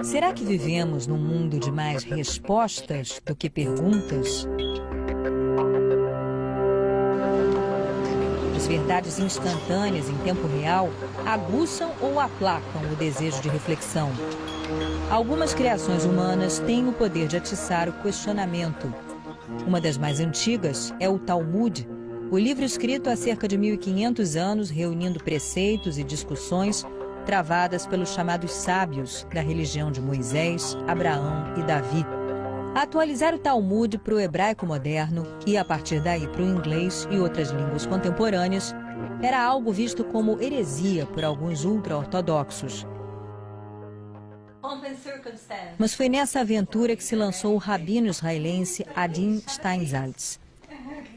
Será que vivemos num mundo de mais respostas do que perguntas? As verdades instantâneas em tempo real aguçam ou aplacam o desejo de reflexão. Algumas criações humanas têm o poder de atiçar o questionamento. Uma das mais antigas é o Talmud, o livro escrito há cerca de 1500 anos, reunindo preceitos e discussões travadas pelos chamados sábios da religião de Moisés, Abraão e Davi. Atualizar o Talmud para o hebraico moderno e, a partir daí, para o inglês e outras línguas contemporâneas, era algo visto como heresia por alguns ultra-ortodoxos. Mas foi nessa aventura que se lançou o rabino israelense Adin Steinsaltz.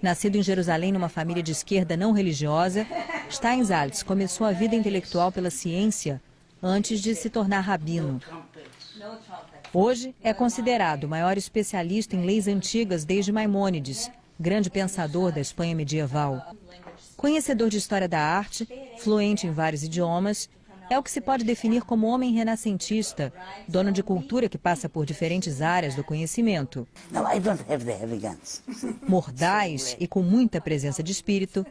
Nascido em Jerusalém numa família de esquerda não religiosa, Steinsaltz começou a vida intelectual pela ciência antes de se tornar rabino. Hoje é considerado o maior especialista em leis antigas desde Maimônides, grande pensador da Espanha medieval. Conhecedor de história da arte, fluente em vários idiomas, é o que se pode definir como homem renascentista, dono de cultura que passa por diferentes áreas do conhecimento. Mordaz e com muita presença de espírito,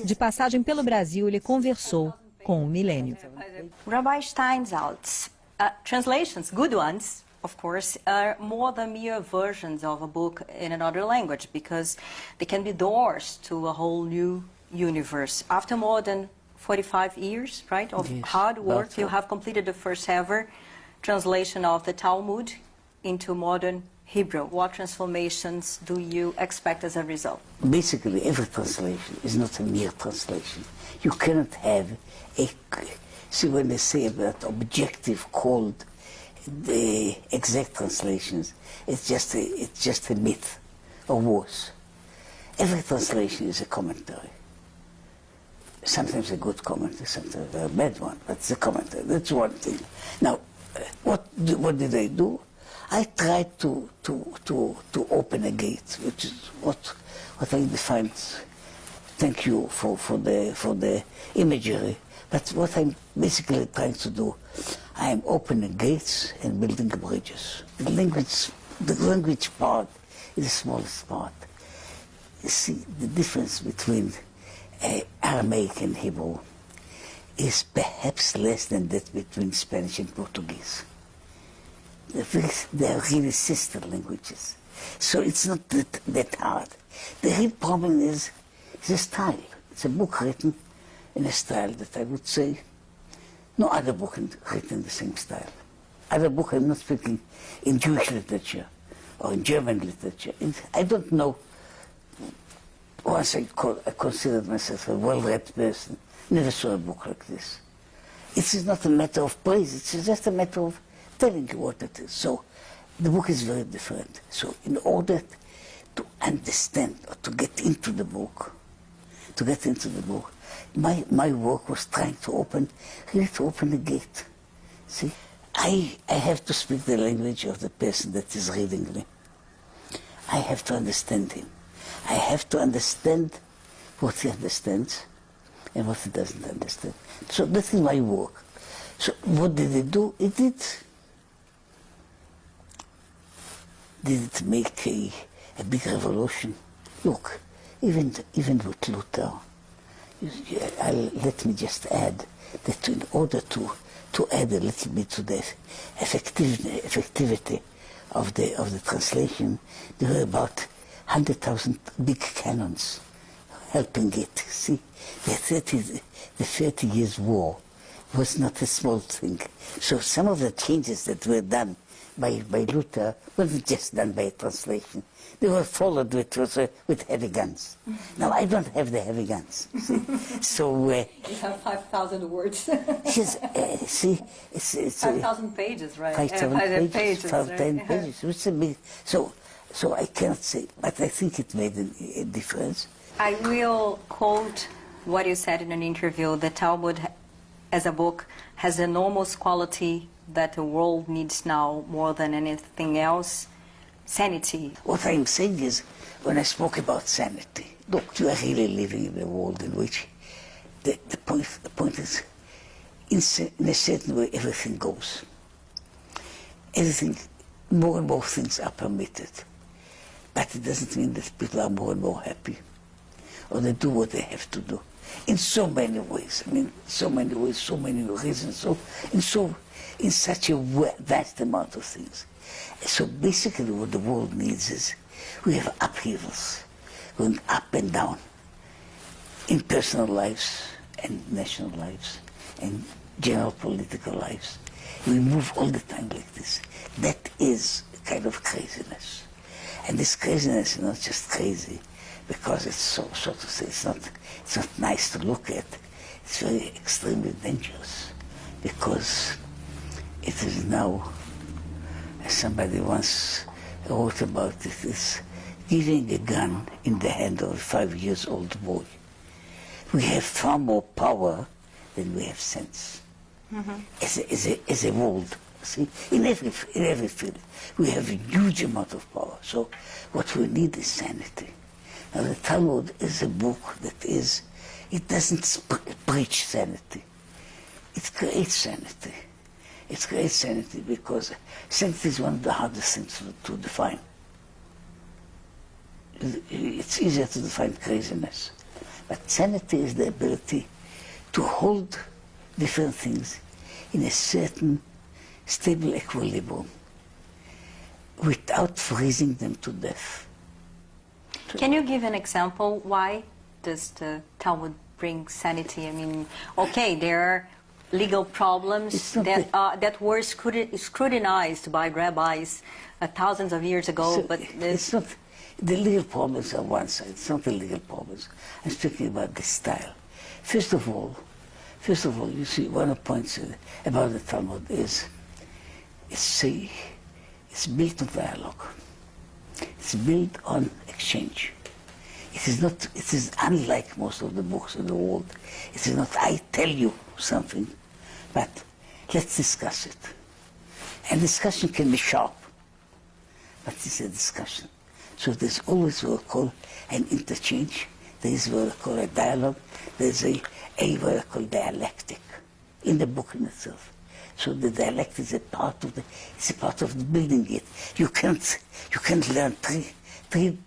de passagem pelo Brasil, ele conversou com o milênio. Rabbi Steinsaltz, translations, good ones, of course, are more than mere versions of a book in another language, because they can be doors to a whole new universe. After more than 45 years, right, of hard work, you have completed the first ever translation of the Talmud into modern Hebrew. What transformations do you expect as a result? Basically, every translation is not a mere translation. You cannot have a, see when they say about objective called the exact translations, it's just a myth, or worse. Every translation is a commentary. Sometimes a good commentary, sometimes a bad one, but it's a commentary. That's one thing. Now, what did I do? I tried to open a gate, which is what I defined. Thank you for the imagery. But what I'm basically trying to do, I am opening gates and building bridges. The language part is the smallest part. You see, the difference between Aramaic and Hebrew is perhaps less than that between Spanish and Portuguese. They're really sister languages. So it's not that hard. The real problem is the style. It's a book written in a style that I would say no other book written in the same style. Other book, I'm not speaking in Jewish literature or in German literature. I don't know. Once I considered myself a well-read person, never saw a book like this. It is not a matter of praise, it's just a matter of telling you what it is. So the book is very different. So in order to understand or to get into the book, my work was trying to open a gate. See, I have to speak the language of the person that is reading me. I have to understand him. I have to understand what he understands and what he doesn't understand. So that is my work. So what did it do? It did it make a big revolution? Look, even with Luther, let me just add that in order to add a little bit to the effectivity of the translation, there were about 100,000 big cannons helping it. See, the 30 Years' War was not a small thing. So some of the changes that were done by Luther wasn't just done by a translation. They were followed with heavy guns. Now, I don't have the heavy guns. So you have 5,000 words. Yes, see, it's 5,000 pages, right? 5,000 pages, 5,000 right? pages. It's a big, so I cannot say, but I think it made a difference. I will quote what you said in an interview. The Talmud, as a book, has an enormous quality that the world needs now more than anything else: sanity. What I'm saying is, when I spoke about sanity, look, you are really living in a world in which the point is, in a certain way, everything goes. Everything, more and more things are permitted. But it doesn't mean that people are more and more happy, or they do what they have to do. In so many ways, I mean, so many ways, so many reasons, in such a vast amount of things. So basically what the world needs is, we have upheavals, going up and down, in personal lives, and national lives, and general political lives. We move all the time like this. That is a kind of craziness. And this craziness is not just crazy because it's so to say, it's not nice to look at. It's very extremely dangerous because it is now, as somebody once wrote about it, is giving a gun in the hand of a 5-year-old boy. We have far more power than we have sense. As a world, see, in every field, we have a huge amount of power. So what we need is sanity. Now the Talmud is a book that is, it doesn't preach sanity. It creates sanity. It creates sanity because sanity is one of the hardest things to define. It's easier to define craziness. But sanity is the ability to hold different things in a certain stable equilibrium without freezing them to death. Can you give an example? Why does the Talmud bring sanity? I mean, okay, there are legal problems that were scrutinized by rabbis thousands of years ago, so but it's not, the legal problems are one side. It's not the legal problems. I'm speaking about the style. First of all, you see, one of the points about the Talmud is it's built on dialogue. It's built on exchange. It is unlike most of the books in the world. It is not, I tell you something, but let's discuss it. And discussion can be sharp, but it's a discussion. So there's always what we call an interchange. There is what we call a dialogue. There's a what I call dialectic in the book in itself. So the dialect is a part of the building it. You can't learn three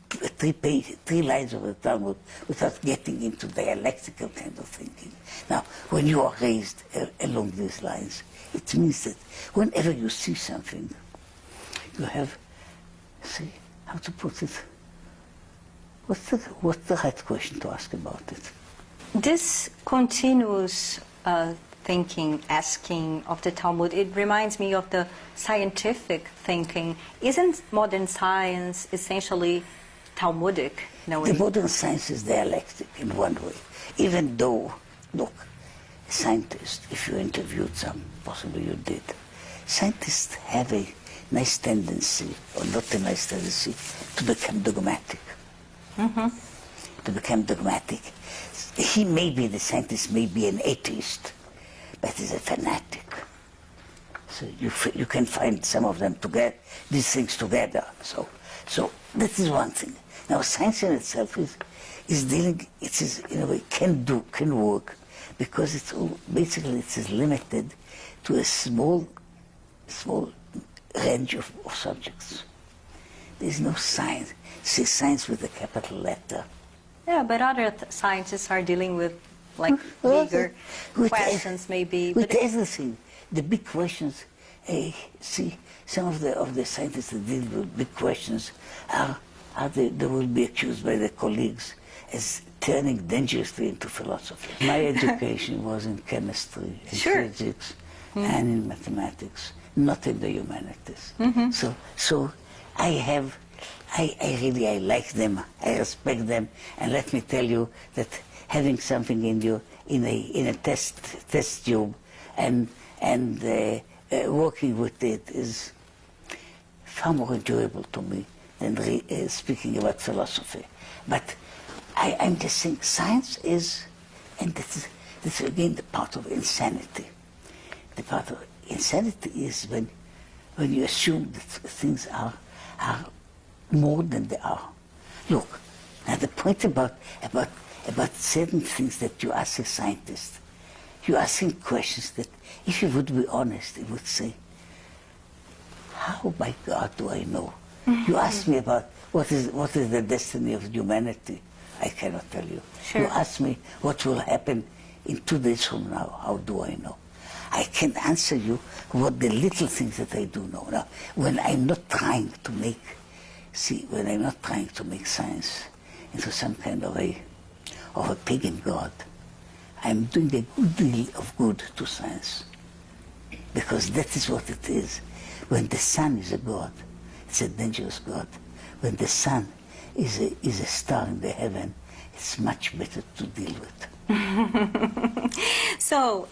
lines of the Talmud without getting into dialectical kind of thinking. Now, when you are raised along these lines, it means that whenever you see something, you have, see, how to put it, what's the right question to ask about it? This continuous thinking, asking of the Talmud, it reminds me of the scientific thinking. Isn't modern science essentially Talmudic in a way? The modern science is dialectic in one way. Even though, look, a scientist, if you interviewed some, possibly you did, scientists have a nice tendency, or not a nice tendency, to become dogmatic. To become dogmatic. The scientist may be an atheist, but he's a fanatic. So you can find some of them together, these things together. So that is one thing. Now science in itself is dealing, it is in a way can work, because it's all, basically it is limited to a small range of subjects. There is no science. Say science with a capital letter. Yeah, but other sciences are dealing with like bigger questions, maybe. With everything, the big questions. See, some of the scientists that deal with big questions they will be accused by their colleagues as turning dangerously into philosophy. My education was in chemistry, in physics, and in mathematics, not in the humanities. So I really like them, I respect them, and let me tell you that having something in you in a test tube and working with it is far more enjoyable to me than speaking about philosophy. But I'm just saying science is, and this is again the part of insanity. The part of insanity is when you assume that things are more than they are. Look, Now the point about certain things that you ask a scientist, you ask him questions that, if he would be honest, he would say, how, by God, do I know? You ask me about what is the destiny of humanity. I cannot tell you. Sure. You ask me what will happen in 2 days from now. How do I know? I can answer you what the little things that I do know. Now, when I'm not trying to make, when I'm not trying to make science into some kind of a pagan god, I'm doing a good deal of good to science. Because that is what it is. When the sun is a god, it's a dangerous god. When the sun is a star in the heaven, it's much better to deal with. So,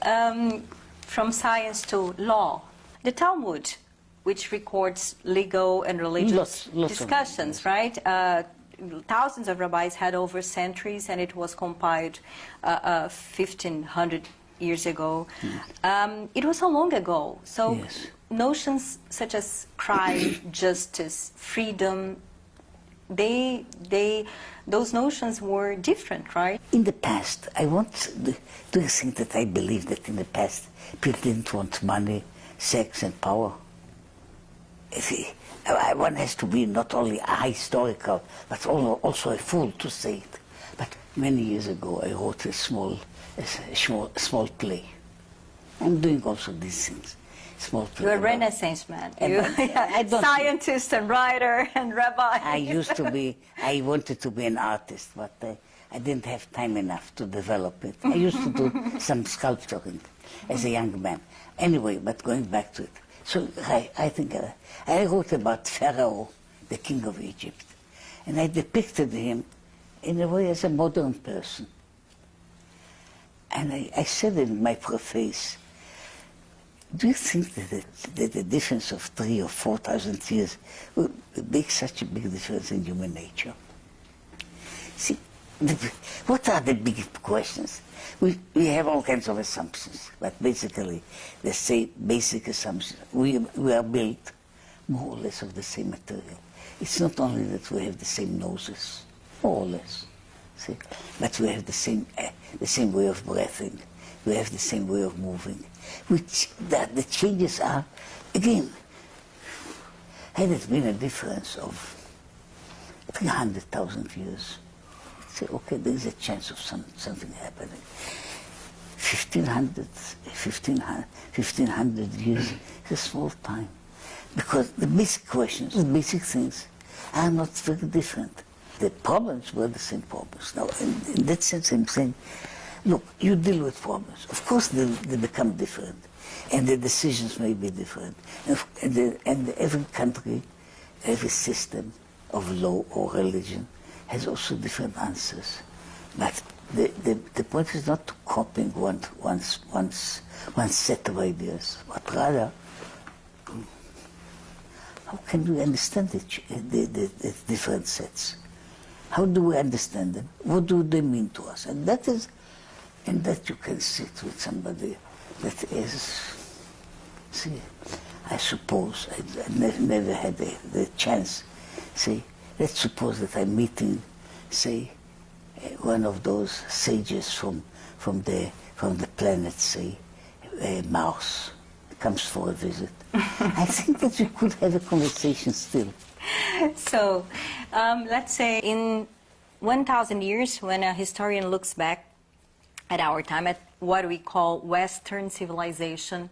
from science to law, the Talmud, which records legal and religious discussions, right? Thousands of rabbis had over centuries, and it was compiled 1,500 years ago. It was so long ago. So yes. Notions such as crime, justice, freedom, those notions were different, right? In the past, I want to think that I believe that in the past people didn't want money, sex, and power. One has to be not only a historical, but also a fool to say it. But many years ago, I wrote a small play. I'm doing also these things. Small play. You're a Renaissance man. Scientist and writer and rabbi. I wanted to be an artist, but I didn't have time enough to develop it. I used to do some sculpturing as a young man. Anyway, but going back to it. So I think I wrote about Pharaoh, the king of Egypt, and I depicted him in a way as a modern person. And I said in my preface, do you think that the difference of 3,000 or 4,000 years will make such a big difference in human nature? See, what are the big questions? We have all kinds of assumptions, but basically the same basic assumptions. We are built more or less of the same material. It's not only that we have the same noses, more or less, see, but we have the same way of breathing. We have the same way of moving. The changes are, again, had it been a difference of 300,000 years, say, okay, there is a chance of something happening. 1,500 years is a small time. Because the basic questions, the basic things are not very different. The problems were the same problems. Now, in that sense, I'm saying, look, you deal with problems. Of course, they become different, and the decisions may be different. And every country, every system of law or religion has also different answers. But the point is not to copying one set of ideas, but rather, how can we understand the different sets? How do we understand them? What do they mean to us? And that you can sit with somebody that is, see, I suppose, I never had the chance, see, let's suppose that I'm meeting, say, one of those sages from the planet, say, Mars, comes for a visit. I think that we could have a conversation still. So, let's say in 1,000 years, when a historian looks back at our time, at what we call Western civilization,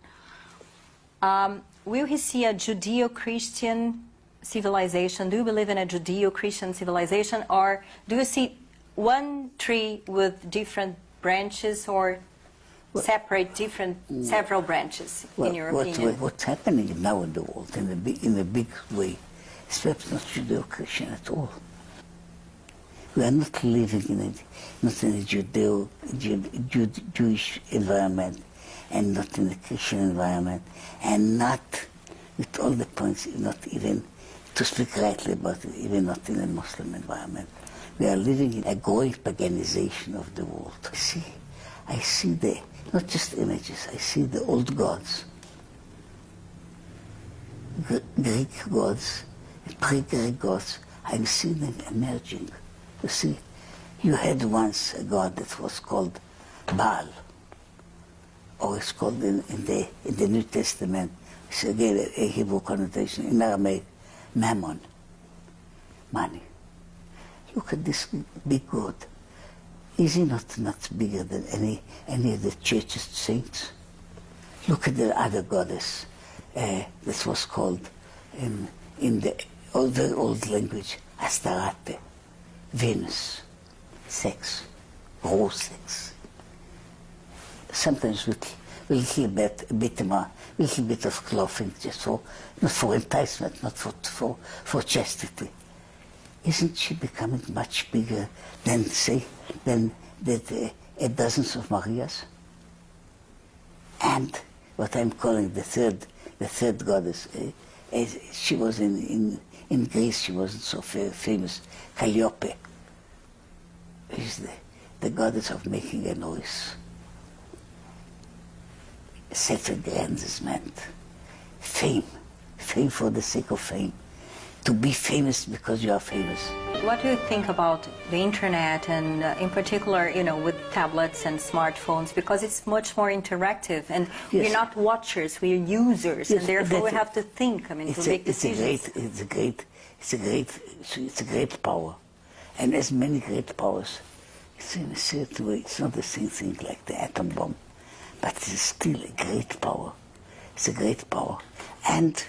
will he see a Judeo-Christian civilization? Do you believe in a Judeo-Christian civilization, or do you see one tree with different branches, or several branches, in your opinion? What's happening now in the world, in a big way, is perhaps not Judeo-Christian at all. We are not living not in a Jewish environment, and not in a Christian environment, and not, with all the points, not even, to speak rightly about it, even not in a Muslim environment. We are living in a growing paganization of the world. I see not just images, I see the old gods, Greek gods, pre-Greek gods. I'm seeing them emerging You see, you had once a god that was called Baal, or it's called in the New Testament, it's again a Hebrew connotation, in Aramaic, Mammon, money. Look at this big god. Is he not bigger than any of the church's saints? Look at the other goddess that was called in the old language, Astarte, Venus, sex, raw sex. Sometimes with a little bit of clothing, just for, not for enticement, not for chastity. Isn't she becoming much bigger than, say, a dozens of Marias? And what I'm calling the third goddess, she was in Greece, she wasn't so famous, Calliope, is the goddess of making a noise. Set aggrandizement, fame for the sake of fame, to be famous because you are famous. What do you think about the internet and in particular, you know, with tablets and smartphones, because it's much more interactive and Yes. we're not watchers, we're users, Yes, and therefore we have to think, I mean, to make decisions. It's a great power, and as many great powers, it's in a certain way, it's not the same thing like the atom bomb, but it's still a great power. It's a great power, and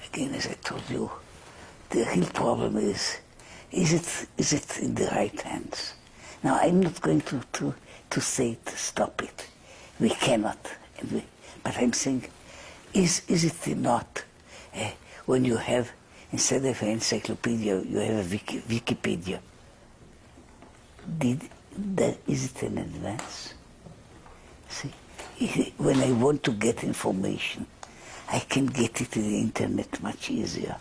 again, as I told you, the real problem is it in the right hands? Now, I'm not going to say to stop it. We cannot. But I'm saying, is it not when you have, instead of an encyclopedia, you have a Wikipedia? Is it an advance? See, when I want to get information, I can get it in the internet much easier,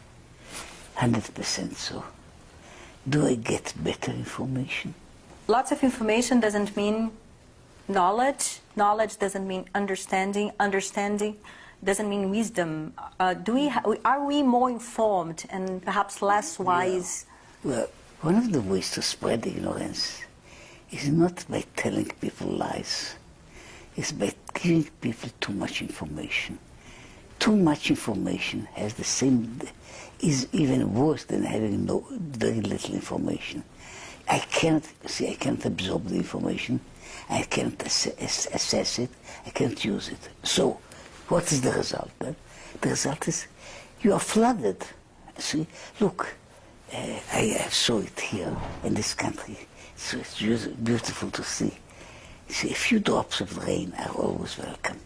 100% so. Do I get better information? Lots of information doesn't mean knowledge. Knowledge doesn't mean understanding. Understanding doesn't mean wisdom. Are we more informed and perhaps less wise? Well, one of the ways to spread ignorance is not by telling people lies. It's by giving people too much information. Too much information has the same, is even worse than having very little information. I can't absorb the information, I can't assess it, I can't use it. So, what is the result then? The result is you are flooded. See, look, I saw it here in this country, so it's beautiful to see. See, a few drops of rain are always welcome.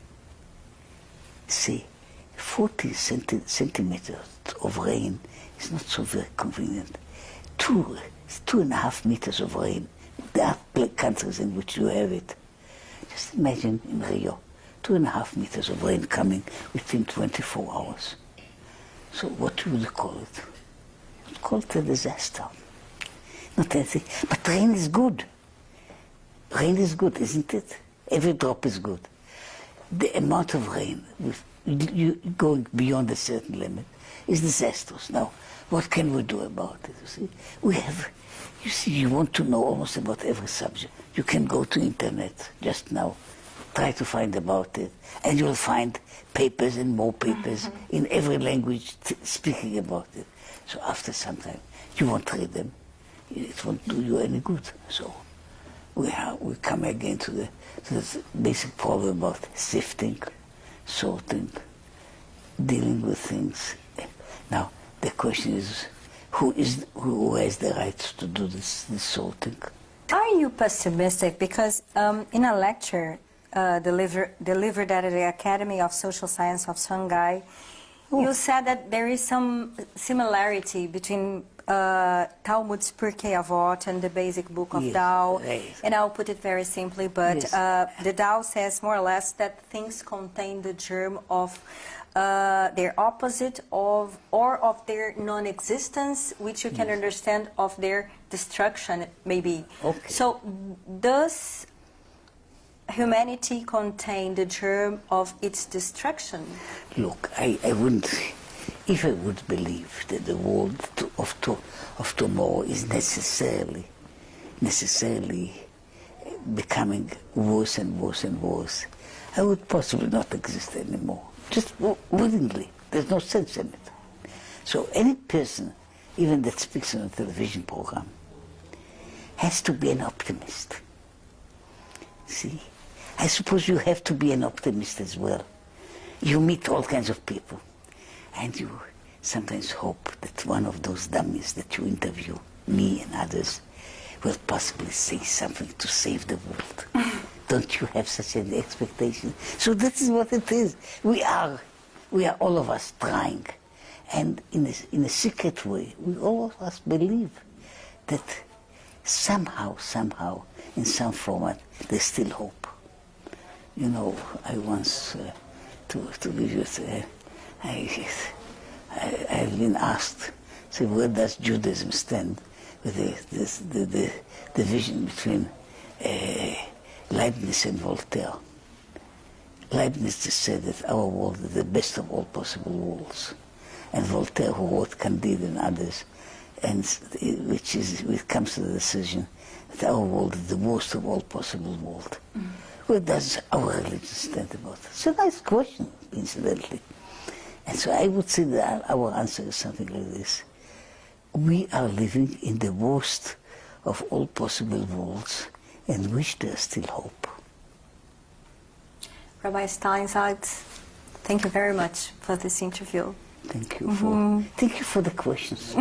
See, 40 centimeters of rain is not so very convenient. 2.5 meters of rain. There are countries in which you have it. Just imagine in Rio, 2.5 meters of rain coming within 24 hours. So what would you call it? You'd call it a disaster. Not anything. But rain is good. Rain is good, isn't it? Every drop is good. The amount of rain, you going beyond a certain limit, is disastrous. Now, what can we do about it? You see, you want to know almost about every subject. You can go to internet just now, try to find about it, and you'll find papers and more papers in every language speaking about it. So after some time, you won't read them. It won't do you any good. So we come again to the basic problem about sifting, sorting, dealing with things. Now, the question is, who has the right to do this sorting? Are you pessimistic? Because in a lecture delivered at the Academy of Social Science of Shanghai, you said that there is some similarity between Talmud's Pirkei Avot and the basic book of Tao. Yes. And I'll put it very simply, but the Tao says more or less that things contain the germ of their opposite or of their non-existence, which you can understand of their destruction, maybe. Okay. So does humanity contain the germ of its destruction? Look, I wouldn't, if I would believe that the world of tomorrow is necessarily becoming worse and worse and worse, I would possibly not exist anymore. Just willingly. There's no sense in it. So any person, even that speaks on a television program, has to be an optimist. See? I suppose you have to be an optimist as well. You meet all kinds of people, and you sometimes hope that one of those dummies that you interview, me and others, will possibly say something to save the world. Don't you have such an expectation? So that is what it is. We are all of us trying. And in a secret way, we all of us believe that somehow, in some format, there's still hope. You know, I once, to give you, I've been asked, say, where does Judaism stand with the division between Leibniz and Voltaire? Leibniz just said that our world is the best of all possible worlds. And Voltaire, who wrote Candide and others, and which comes to the decision that our world is the worst of all possible world. Where does our religion stand about it? It's a nice question, incidentally. And so I would say that our answer is something like this. We are living in the worst of all possible worlds, in which there is still hope. Rabbi Steinsaltz, thank you very much for this interview. Thank you for the questions.